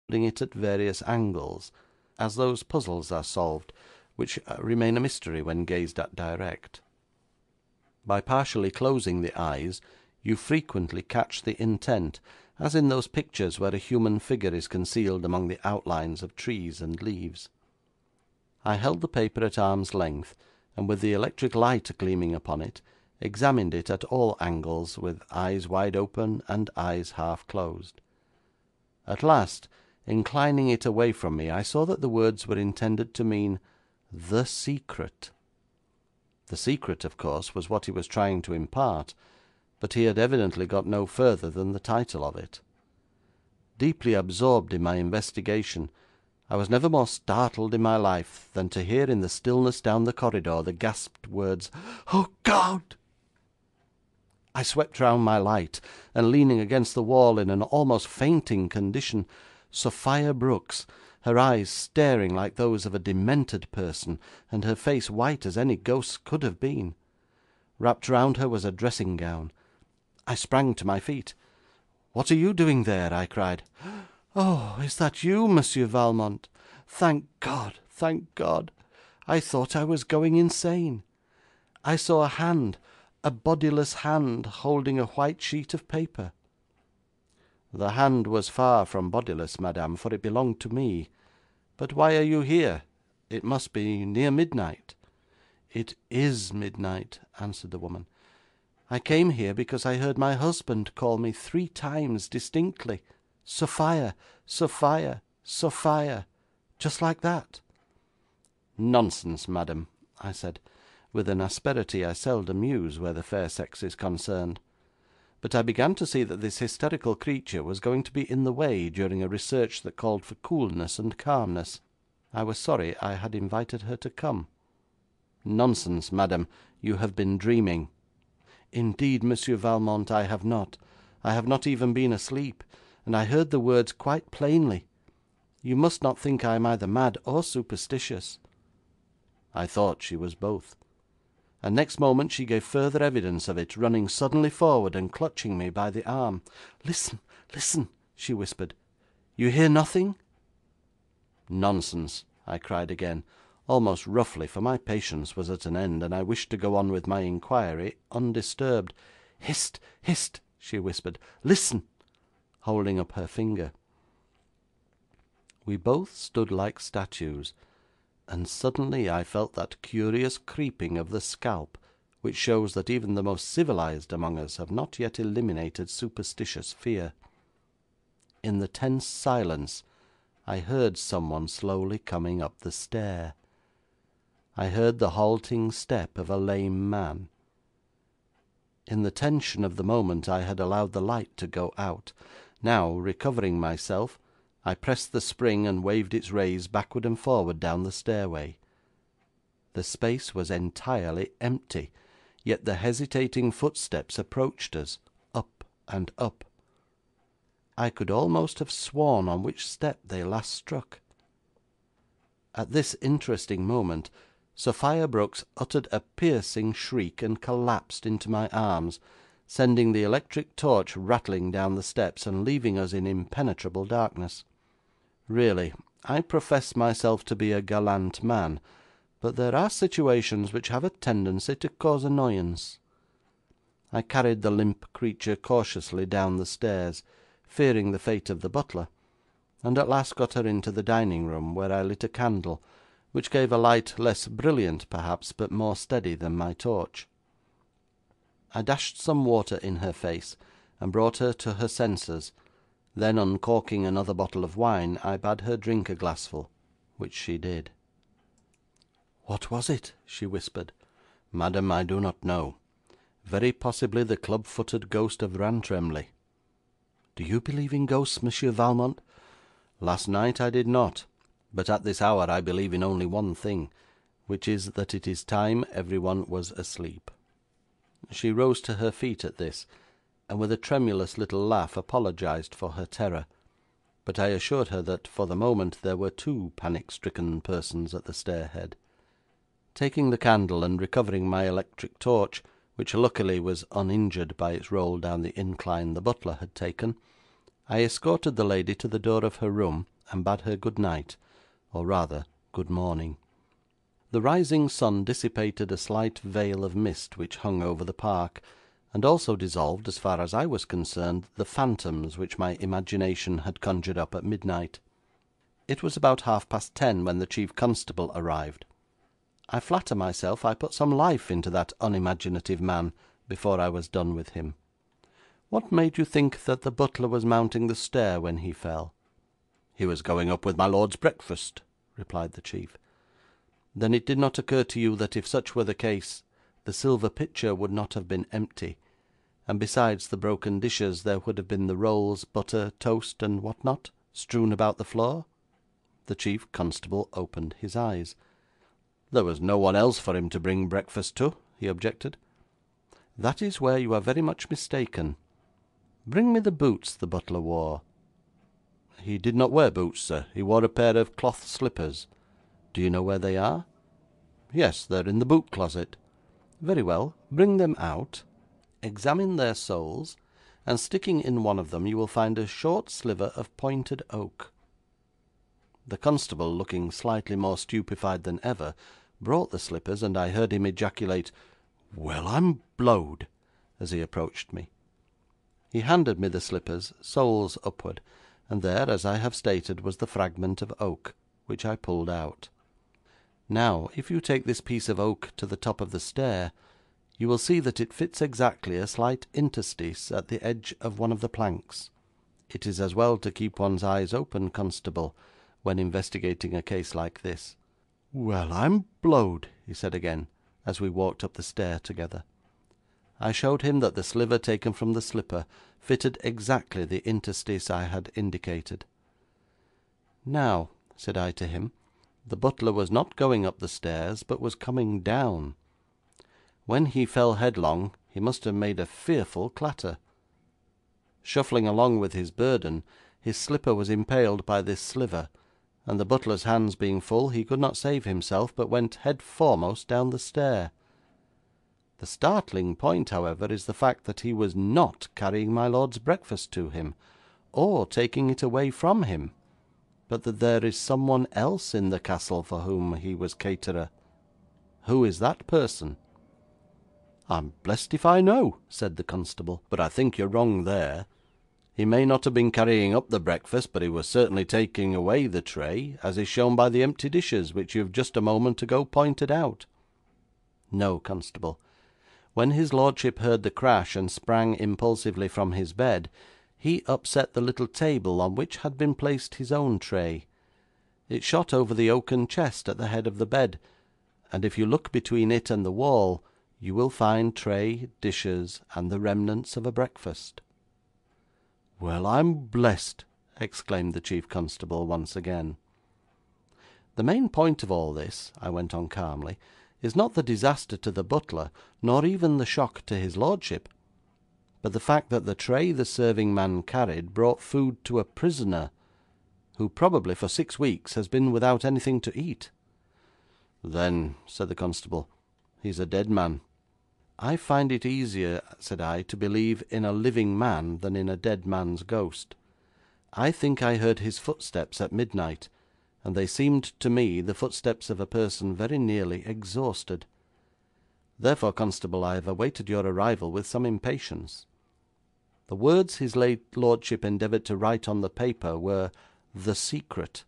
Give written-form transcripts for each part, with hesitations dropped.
holding it at various angles, as those puzzles are solved which remain a mystery when gazed at direct. By partially closing the eyes, you frequently catch the intent, as in those pictures where a human figure is concealed among the outlines of trees and leaves. I held the paper at arm's length, and with the electric light gleaming upon it, examined it at all angles, with eyes wide open and eyes half closed. At last, inclining it away from me, I saw that the words were intended to mean "The Secret." The secret, of course, was what he was trying to impart, but he had evidently got no further than the title of it. Deeply absorbed in my investigation, I was never more startled in my life than to hear in the stillness down the corridor the gasped words, "Oh, God!" I swept round my light, and leaning against the wall in an almost fainting condition, Sophia Brooks, her eyes staring like those of a demented person, and her face white as any ghost's could have been. Wrapped round her was a dressing gown. I sprang to my feet. "What are you doing there?" I cried. "Oh, is that you, Monsieur Valmont? Thank God, thank God. I thought I was going insane. I saw a hand, a bodiless hand, holding a white sheet of paper." "The hand was far from bodiless, madame, for it belonged to me. But why are you here? It must be near midnight." "It is midnight," answered the woman. "I came here because I heard my husband call me 3 times distinctly, Sophia, Sophia, Sophia, just like that." "Nonsense, madam," I said, with an asperity I seldom use where the fair sex is concerned. But I began to see that this hysterical creature was going to be in the way during a research that called for coolness and calmness. I was sorry I had invited her to come. "Nonsense, madam, you have been dreaming." "Indeed, Monsieur Valmont, I have not. I have not even been asleep, and I heard the words quite plainly. You must not think I am either mad or superstitious." I thought she was both, and next moment she gave further evidence of it, running suddenly forward and clutching me by the arm. "Listen, listen," she whispered. "You hear nothing?" "Nonsense," I cried again, almost roughly, for my patience was at an end, and I wished to go on with my inquiry undisturbed. "Hist, hist," she whispered. "Listen," holding up her finger. We both stood like statues, and suddenly I felt that curious creeping of the scalp which shows that even the most civilised among us have not yet eliminated superstitious fear. In the tense silence I heard someone slowly coming up the stair. I heard the halting step of a lame man. In the tension of the moment I had allowed the light to go out. Now, recovering myself, I pressed the spring and waved its rays backward and forward down the stairway. The space was entirely empty, yet the hesitating footsteps approached us, up and up. I could almost have sworn on which step they last struck. At this interesting moment, Sophia Brooks uttered a piercing shriek and collapsed into my arms, sending the electric torch rattling down the steps and leaving us in impenetrable darkness. Really, I profess myself to be a gallant man, but there are situations which have a tendency to cause annoyance. I carried the limp creature cautiously down the stairs, fearing the fate of the butler, and at last got her into the dining room, where I lit a candle, which gave a light less brilliant perhaps, but more steady than my torch. I dashed some water in her face, and brought her to her senses. Then, uncorking another bottle of wine, I bade her drink a glassful, which she did. "What was it?" she whispered. "Madam, I do not know. Very possibly the club-footed ghost of Rantremly." "Do you believe in ghosts, Monsieur Valmont?" "Last night I did not, but at this hour I believe in only one thing, which is that it is time everyone was asleep." She rose to her feet at this, and with a tremulous little laugh apologised for her terror, but I assured her that for the moment there were 2 panic-stricken persons at the stair-head. Taking the candle and recovering my electric torch, which luckily was uninjured by its roll down the incline the butler had taken, I escorted the lady to the door of her room, and bade her good night, or rather good morning. The rising sun dissipated a slight veil of mist which hung over the park, and also dissolved, as far as I was concerned, the phantoms which my imagination had conjured up at midnight. It was about 10:30 when the chief constable arrived. I flatter myself I put some life into that unimaginative man before I was done with him. What made you think that the butler was mounting the stair when he fell?' 'He was going up with my lord's breakfast,' replied the chief. 'Then it did not occur to you that if such were the case, the silver pitcher would not have been empty, and besides the broken dishes there would have been the rolls, butter, toast, and what not, strewn about the floor?' The chief constable opened his eyes. 'There was no one else for him to bring breakfast to,' he objected. 'That is where you are very much mistaken. Bring me the boots the butler wore.' 'He did not wear boots, sir. He wore a pair of cloth slippers.' 'Do you know where they are?' 'Yes, they are in the boot closet.' 'Very well. Bring them out. Examine their soles, and sticking in one of them you will find a short sliver of pointed oak.' The constable, looking slightly more stupefied than ever, brought the slippers, and I heard him ejaculate, 'Well, I'm blowed!' as he approached me. He handed me the slippers, soles upward, and there, as I have stated, was the fragment of oak, which I pulled out. 'Now, if you take this piece of oak to the top of the stair, you will see that it fits exactly a slight interstice at the edge of one of the planks. It is as well to keep one's eyes open, constable, when investigating a case like this.' 'Well, I'm blowed!' he said again, as we walked up the stair together. I showed him that the sliver taken from the slipper fitted exactly the interstice I had indicated. 'Now,' said I to him, 'the butler was not going up the stairs, but was coming down. When he fell headlong, he must have made a fearful clatter. Shuffling along with his burden, his slipper was impaled by this sliver, and the butler's hands being full, he could not save himself, but went head foremost down the stair. The startling point, however, is the fact that he was not carrying my lord's breakfast to him, or taking it away from him, but that there is someone else in the castle for whom he was caterer. Who is that person?' 'I'm blessed if I know,' said the constable, 'but I think you're wrong there. He may not have been carrying up the breakfast, but he was certainly taking away the tray, as is shown by the empty dishes, which you have just a moment ago pointed out.' 'No, constable. When his lordship heard the crash and sprang impulsively from his bed, he upset the little table on which had been placed his own tray. It shot over the oaken chest at the head of the bed, and if you look between it and the wall, you will find tray, dishes, and the remnants of a breakfast.' 'Well, I'm blessed!' exclaimed the chief constable once again. 'The main point of all this,' I went on calmly, 'is not the disaster to the butler, nor even the shock to his lordship, but the fact that the tray the serving man carried brought food to a prisoner, who probably for 6 weeks has been without anything to eat.' 'Then,' said the constable, 'he's a dead man.' 'I find it easier,' said I, 'to believe in a living man than in a dead man's ghost. I think I heard his footsteps at midnight, and they seemed to me the footsteps of a person very nearly exhausted. Therefore, constable, I have awaited your arrival with some impatience. The words his late lordship endeavoured to write on the paper were "The Secret."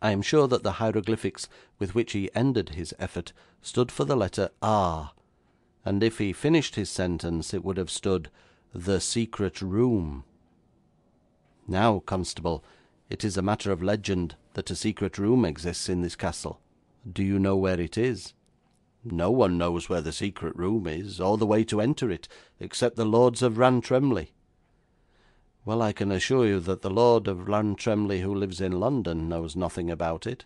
I am sure that the hieroglyphics with which he ended his effort stood for the letter R, and if he finished his sentence it would have stood "The Secret Room." Now, constable, it is a matter of legend that a secret room exists in this castle. Do you know where it is?' 'No one knows where the secret room is, or the way to enter it, except the lords of Rantremly.' 'Well, I can assure you that the Lord of Rantremly who lives in London knows nothing about it.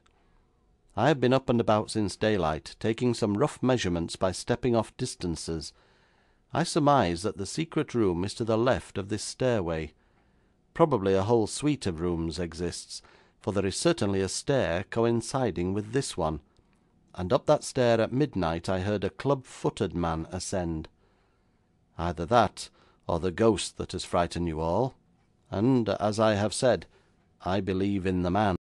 I have been up and about since daylight, taking some rough measurements by stepping off distances. I surmise that the secret room is to the left of this stairway. Probably a whole suite of rooms exists, for there is certainly a stair coinciding with this one, and up that stair at midnight I heard a club-footed man ascend. Either that, or the ghost that has frightened you all, and, as I have said, I believe in the man.